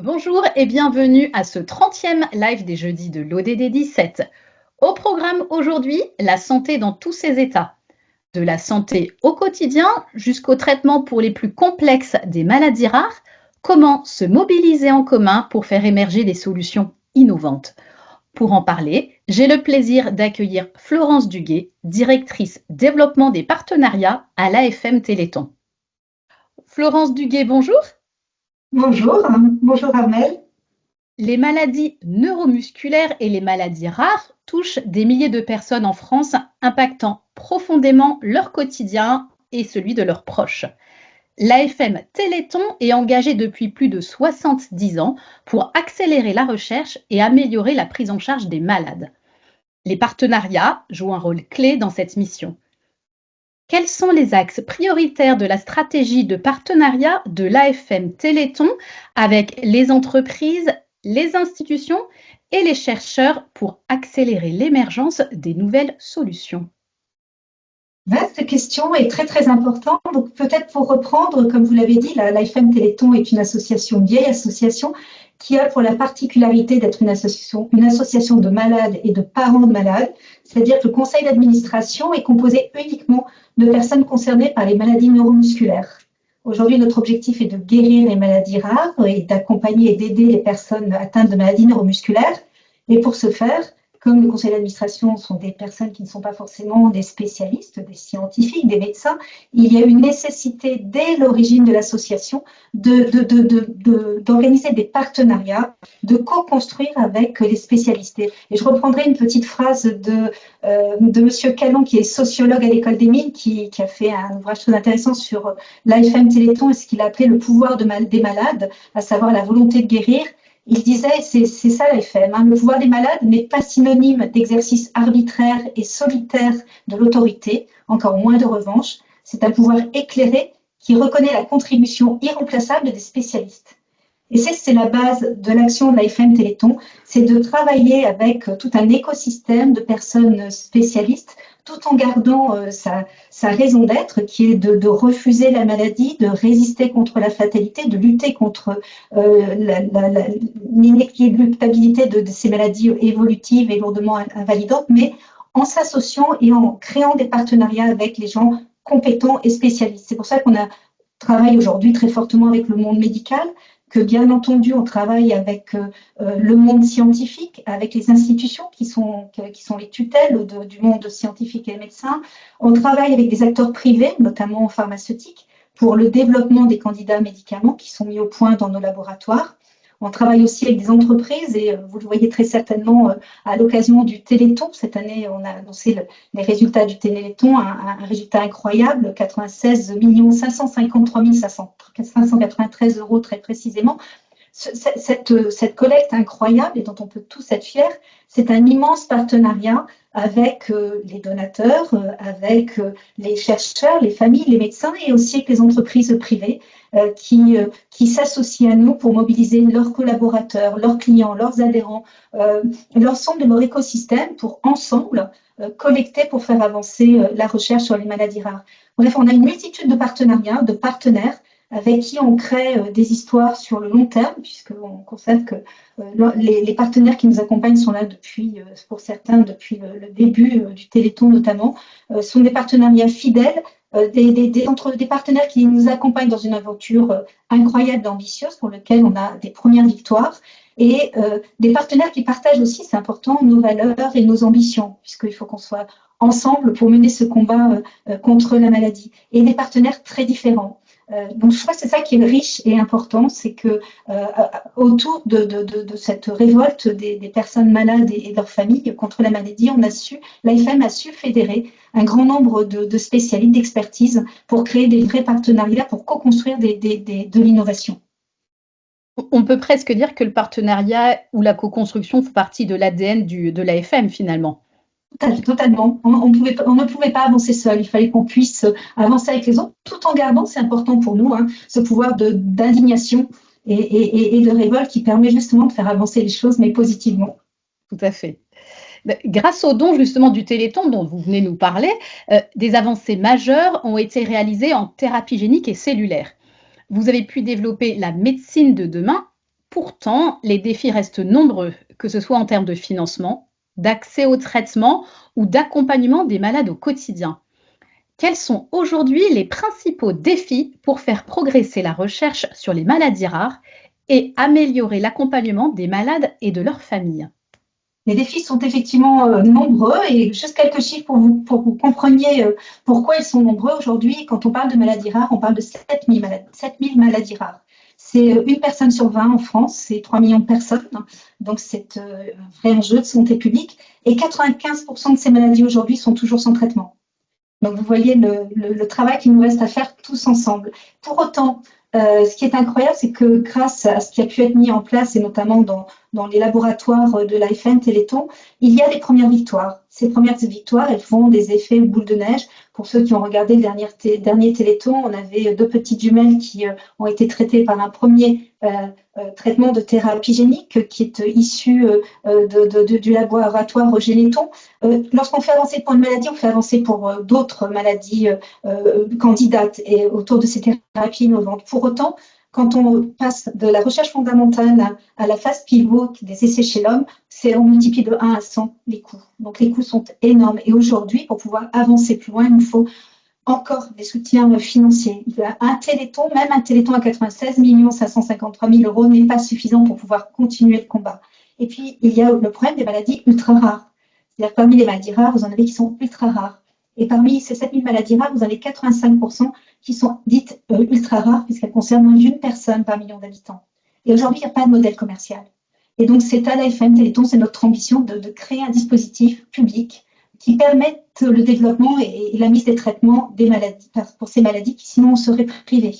Bonjour et bienvenue à ce 30e live des jeudis de l'ODD 17. Au programme aujourd'hui, la santé dans tous ses états. De la santé au quotidien jusqu'au traitement pour les plus complexes des maladies rares, comment se mobiliser en commun pour faire émerger des solutions innovantes. Pour en parler, j'ai le plaisir d'accueillir Florence Duguet, directrice développement des partenariats à l'AFM Téléthon. Florence Duguet, bonjour. Bonjour Armel. Les maladies neuromusculaires et les maladies rares touchent des milliers de personnes en France, impactant profondément leur quotidien et celui de leurs proches. L'AFM Téléthon est engagée depuis plus de 70 ans pour accélérer la recherche et améliorer la prise en charge des malades. Les partenariats jouent un rôle clé dans cette mission. Quels sont les axes prioritaires de la stratégie de partenariat de l'AFM Téléthon avec les entreprises, les institutions et les chercheurs pour accélérer l'émergence des nouvelles solutions? Vaste question et très importante. Donc peut-être pour reprendre, comme vous l'avez dit, l'AFM Téléthon est une association, une vieille association, qui a pour la particularité d'être une association de malades et de parents de malades. C'est-à-dire que le conseil d'administration est composé uniquement de personnes concernées par les maladies neuromusculaires. Aujourd'hui, notre objectif est de guérir les maladies rares et d'accompagner et d'aider les personnes atteintes de maladies neuromusculaires. Et pour ce faire, comme le conseil d'administration sont des personnes qui ne sont pas forcément des spécialistes, des scientifiques, des médecins, il y a une nécessité dès l'origine de l'association d'organiser des partenariats, de co-construire avec les spécialistes. Et je reprendrai une petite phrase de Monsieur Calon, qui est sociologue à l'École des Mines, qui a fait un ouvrage très intéressant sur l'AFM Téléthon et ce qu'il appelait le pouvoir des malades, à savoir la volonté de guérir. Il disait, c'est ça l'AFM, le pouvoir des malades n'est pas synonyme d'exercice arbitraire et solitaire de l'autorité, encore moins de revanche. C'est un pouvoir éclairé qui reconnaît la contribution irremplaçable des spécialistes. Et c'est la base de l'action de l'AFM Téléthon, c'est de travailler avec tout un écosystème de personnes spécialistes, tout en gardant sa raison d'être, qui est de refuser la maladie, de résister contre la fatalité, de lutter contre l'inéluctabilité de ces maladies évolutives et lourdement invalidantes, mais en s'associant et en créant des partenariats avec les gens compétents et spécialistes. C'est pour ça qu'on travaille aujourd'hui très fortement avec le monde médical, que bien entendu on travaille avec le monde scientifique, avec les institutions qui sont les tutelles du monde scientifique et des médecins. On travaille avec des acteurs privés, notamment pharmaceutiques, pour le développement des candidats médicaments qui sont mis au point dans nos laboratoires. On travaille aussi avec des entreprises et vous le voyez très certainement à l'occasion du Téléthon. Cette année, on a annoncé les résultats du Téléthon, un résultat incroyable, 96 553 593 euros très précisément. Cette collecte incroyable et dont on peut tous être fiers, c'est un immense partenariat avec les donateurs, avec les chercheurs, les familles, les médecins et aussi avec les entreprises privées qui s'associent à nous pour mobiliser leurs collaborateurs, leurs clients, leurs adhérents, l'ensemble de leur écosystème pour ensemble collecter pour faire avancer la recherche sur les maladies rares. Bref, on a une multitude de partenariats, de partenaires avec qui on crée des histoires sur le long terme, puisqu'on constate que les partenaires qui nous accompagnent sont là depuis, pour certains, depuis le début du Téléthon notamment, sont des partenariats fidèles, des partenaires qui nous accompagnent dans une aventure incroyable et ambitieuse pour laquelle on a des premières victoires, et des partenaires qui partagent aussi, c'est important, nos valeurs et nos ambitions, puisqu'il faut qu'on soit ensemble pour mener ce combat contre la maladie, et des partenaires très différents. Donc je crois que c'est ça qui est riche et important, c'est que autour de cette révolte des personnes malades et de leurs familles contre la maladie, l'AFM a su fédérer un grand nombre de spécialistes, d'expertise pour créer des vrais partenariats, pour co-construire de l'innovation. On peut presque dire que le partenariat ou la co-construction font partie de l'ADN de l'AFM finalement. Totalement. On ne pouvait pas avancer seul. Il fallait qu'on puisse avancer avec les autres, tout en gardant, c'est important pour nous, ce pouvoir d'indignation et de révolte qui permet justement de faire avancer les choses, mais positivement. Tout à fait. Grâce au don justement du Téléthon dont vous venez nous parler, des avancées majeures ont été réalisées en thérapie génique et cellulaire. Vous avez pu développer la médecine de demain Pourtant, les défis restent nombreux, que ce soit en termes de financement, d'accès au traitement ou d'accompagnement des malades au quotidien. Quels sont aujourd'hui les principaux défis pour faire progresser la recherche sur les maladies rares et améliorer l'accompagnement des malades et de leurs familles? Les défis sont effectivement nombreux et juste quelques chiffres pour que vous compreniez pourquoi ils sont nombreux. Aujourd'hui, quand on parle de maladies rares, on parle de 7000 maladies rares. C'est une personne sur 20 en France, c'est 3 millions de personnes, donc c'est un vrai enjeu de santé publique. Et 95% de ces maladies aujourd'hui sont toujours sans traitement. Donc vous voyez le travail qu'il nous reste à faire tous ensemble. Pour autant, ce qui est incroyable, c'est que grâce à ce qui a pu être mis en place, et notamment dans les laboratoires de l'AFM Téléthon, il y a des premières victoires. Ces premières victoires, elles font des effets boule de neige. Pour ceux qui ont regardé le dernier Téléthon, on avait 2 petites jumelles qui ont été traitées par un premier traitement de thérapie génique qui est issu du laboratoire Généton. Lorsqu'on fait avancer pour une maladie, on fait avancer pour d'autres maladies candidates et autour de ces thérapies innovantes. Pour autant, quand on passe de la recherche fondamentale à la phase pivot des essais chez l'homme, on multiplie de 1 à 100 les coûts. Donc les coûts sont énormes. Et aujourd'hui, pour pouvoir avancer plus loin, il nous faut encore des soutiens financiers. Il y a même un téléthon à 96 553 000 euros n'est pas suffisant pour pouvoir continuer le combat. Et puis, il y a le problème des maladies ultra rares. C'est-à-dire parmi les maladies rares, vous en avez qui sont ultra rares. Et parmi ces 7000 maladies rares, vous en avez 85% qui sont dites ultra rares, puisqu'elles concernent moins d'une personne par million d'habitants. Et aujourd'hui, il n'y a pas de modèle commercial. Et donc, c'est à l'AFM Téléthon, c'est notre ambition de créer un dispositif public qui permette le développement et la mise des traitements des maladies, pour ces maladies qui sinon seraient privées.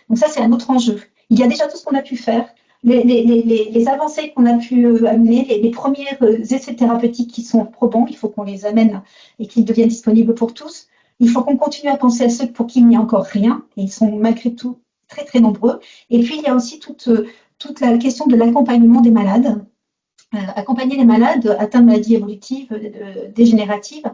Donc ça, c'est un autre enjeu. Il y a déjà tout ce qu'on a pu faire, les avancées qu'on a pu amener, les premiers essais thérapeutiques qui sont probants, il faut qu'on les amène et qu'ils deviennent disponibles pour tous. Il faut qu'on continue à penser à ceux pour qui il n'y a encore rien, et ils sont malgré tout très très nombreux. Et puis il y a aussi toute la question de l'accompagnement des malades. Accompagner les malades atteints de maladies évolutives, dégénératives,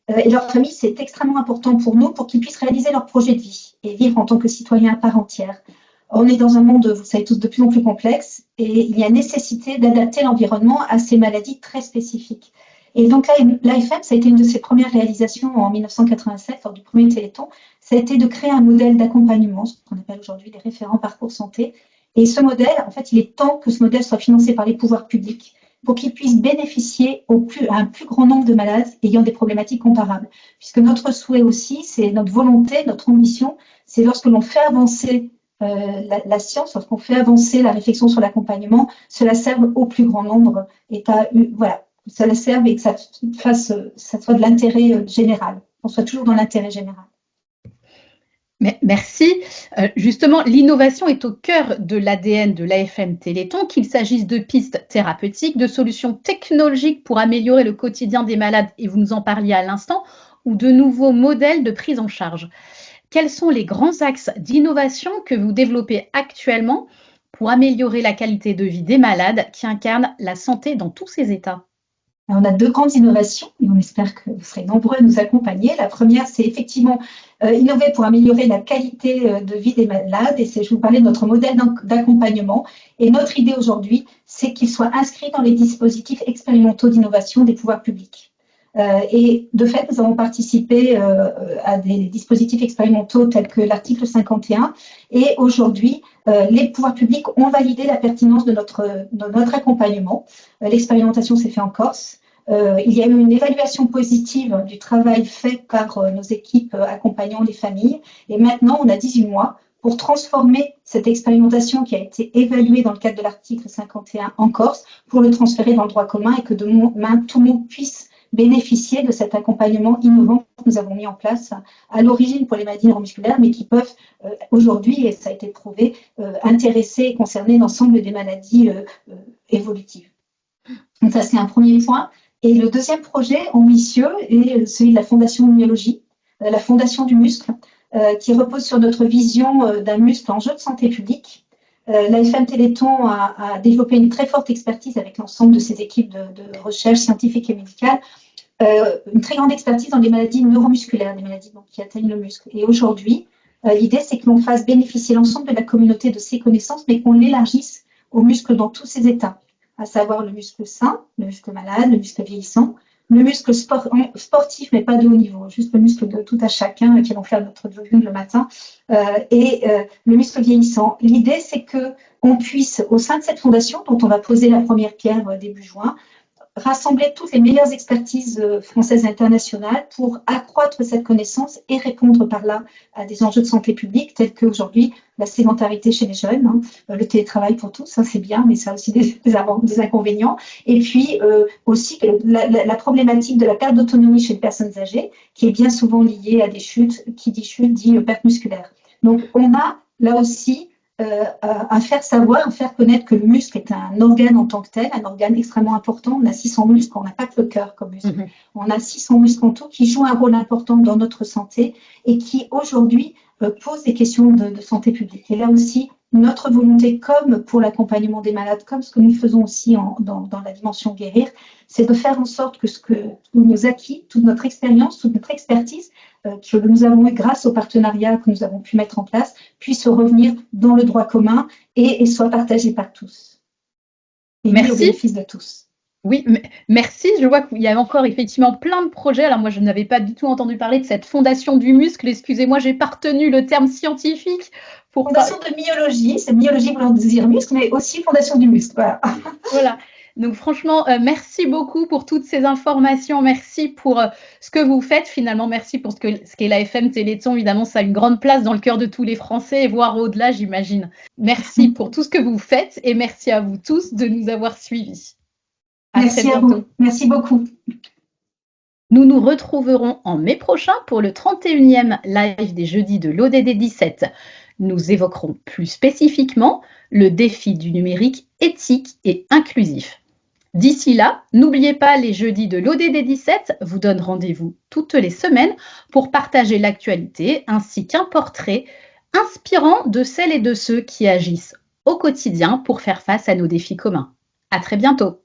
et leurs familles, c'est extrêmement important pour nous, pour qu'ils puissent réaliser leur projet de vie et vivre en tant que citoyens à part entière. On est dans un monde, vous savez tous, de plus en plus complexe, et il y a nécessité d'adapter l'environnement à ces maladies très spécifiques. Et donc l'AFM, ça a été une de ses premières réalisations en 1987, lors du premier Téléthon, ça a été de créer un modèle d'accompagnement, ce qu'on appelle aujourd'hui les référents parcours santé. Et ce modèle, en fait, il est temps que ce modèle soit financé par les pouvoirs publics, pour qu'ils puissent bénéficier à un plus grand nombre de malades ayant des problématiques comparables. Puisque notre souhait aussi, c'est notre volonté, notre ambition, c'est lorsque l'on fait avancer la science, lorsqu'on fait avancer la réflexion sur l'accompagnement, cela serve au plus grand nombre et cela serve et que ça soit de l'intérêt général, qu'on soit toujours dans l'intérêt général. Merci. Justement, l'innovation est au cœur de l'ADN de l'AFM Téléthon, qu'il s'agisse de pistes thérapeutiques, de solutions technologiques pour améliorer le quotidien des malades, et vous nous en parliez à l'instant, ou de nouveaux modèles de prise en charge. Quels sont les grands axes d'innovation que vous développez actuellement pour améliorer la qualité de vie des malades qui incarnent la santé dans tous ses états? On a 2 grandes innovations et on espère que vous serez nombreux à nous accompagner. La première, c'est effectivement innover pour améliorer la qualité de vie des malades. Et je vous parlais de notre modèle d'accompagnement. Et notre idée aujourd'hui, c'est qu'il soit inscrit dans les dispositifs expérimentaux d'innovation des pouvoirs publics. Et de fait, nous avons participé à des dispositifs expérimentaux tels que l'article 51. Et aujourd'hui, les pouvoirs publics ont validé la pertinence de notre accompagnement. L'expérimentation s'est faite en Corse. Il y a eu une évaluation positive du travail fait par nos équipes accompagnant les familles. Et maintenant, on a 18 mois pour transformer cette expérimentation qui a été évaluée dans le cadre de l'article 51 en Corse, pour le transférer dans le droit commun et que demain, tout le monde puisse bénéficier de cet accompagnement innovant que nous avons mis en place à l'origine pour les maladies neuromusculaires, mais qui peuvent aujourd'hui, et ça a été prouvé, intéresser et concerner l'ensemble des maladies évolutives. Donc ça, c'est un premier point. Et le deuxième projet ambitieux est celui de la Fondation Myologie, la Fondation du muscle, qui repose sur notre vision d'un muscle en jeu de santé publique. L'AFM Téléthon a développé une très forte expertise avec l'ensemble de ses équipes de recherche scientifique et médicale, une très grande expertise dans les maladies neuromusculaires, les maladies qui atteignent le muscle. Et aujourd'hui, l'idée, c'est que l'on fasse bénéficier l'ensemble de la communauté de ces connaissances, mais qu'on l'élargisse aux muscles dans tous ses états, à savoir le muscle sain, le muscle malade, le muscle vieillissant, le muscle sportif, mais pas de haut niveau, juste le muscle de tout à chacun qui vont faire notre jogging le matin, le muscle vieillissant. L'idée, c'est que on puisse, au sein de cette fondation, dont on va poser la première pierre début juin, rassembler toutes les meilleures expertises françaises et internationales pour accroître cette connaissance et répondre par là à des enjeux de santé publique tels qu'aujourd'hui la sédentarité chez les jeunes, le télétravail pour tous, ça c'est bien, mais ça a aussi des inconvénients. Et puis aussi la problématique de la perte d'autonomie chez les personnes âgées, qui est bien souvent liée à des chutes, qui dit chute dit perte musculaire. Donc on a là aussi à faire savoir, à faire connaître que le muscle est un organe en tant que tel, un organe extrêmement important. On a 600 muscles, on n'a pas que le cœur comme muscle. On a 600 muscles en tout qui jouent un rôle important dans notre santé et qui aujourd'hui posent des questions de santé publique. Et là aussi, notre volonté, comme pour l'accompagnement des malades, comme ce que nous faisons aussi dans la dimension guérir, c'est de faire en sorte que tous nos acquis, toute notre expérience, toute notre expertise que nous avons eu grâce au partenariat que nous avons pu mettre en place, puisse revenir dans le droit commun et soit partagé par tous. Et mis au bénéfice de tous. Oui, merci. Je vois qu'il y a encore effectivement plein de projets. Alors moi, je n'avais pas du tout entendu parler de cette fondation du muscle. Excusez-moi, j'ai pas retenu le terme scientifique. Fondation de myologie, c'est myologie voulant dire muscle, mais aussi fondation du muscle. Voilà. Voilà. Donc franchement, merci beaucoup pour toutes ces informations. Merci pour ce que vous faites finalement. Merci pour ce qu'est la FM Téléthon. Évidemment, ça a une grande place dans le cœur de tous les Français, voire au-delà, j'imagine. Merci pour tout ce que vous faites et merci à vous tous de nous avoir suivis. Merci à vous. Merci beaucoup. Nous nous retrouverons en mai prochain pour le 31e live des jeudis de l'ODD 17. Nous évoquerons plus spécifiquement le défi du numérique éthique et inclusif. D'ici là, n'oubliez pas, les jeudis de l'ODD 17 vous donnent rendez-vous toutes les semaines pour partager l'actualité ainsi qu'un portrait inspirant de celles et de ceux qui agissent au quotidien pour faire face à nos défis communs. À très bientôt.